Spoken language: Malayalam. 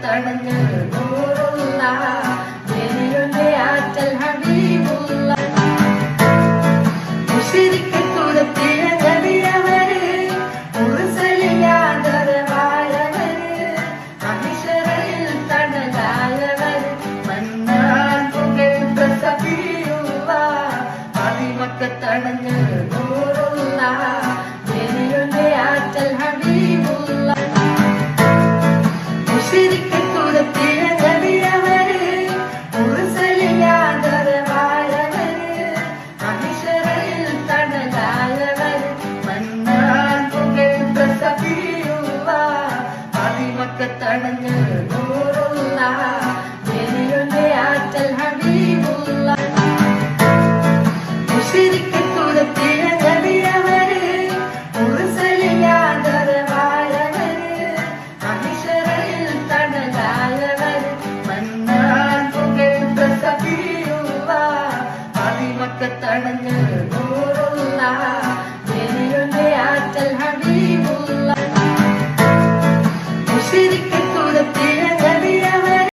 തടഞ്ഞ് നൂറുള്ള ജനയുടെ ആറ്റൽ ഹബീബുള്ള മുശ്രിക്ക് തുരത്തിയ നബിയവര് മുർസലിയാദരവായവര് മഹിശറിൽ തണലായവര് മന്നാൻ പുകഴ്ത്ത സഫിയുള്ള ഫാത്തിമക്ക് തടഞ്ഞ് നൂറുള്ള ജനയുടെ ആറ്റൽ ഹബീബുള്ള മുശ്രിക്ക് തുരത്തിയ നബിയവര് മുർസലിയാദരവായവര് മഹിശറിൽ തണലായവര് മന്നാൻ പുകഴ്ത്ത സഫിയുള്ള ഫാത്തിമക്ക് തടഞ്ഞ്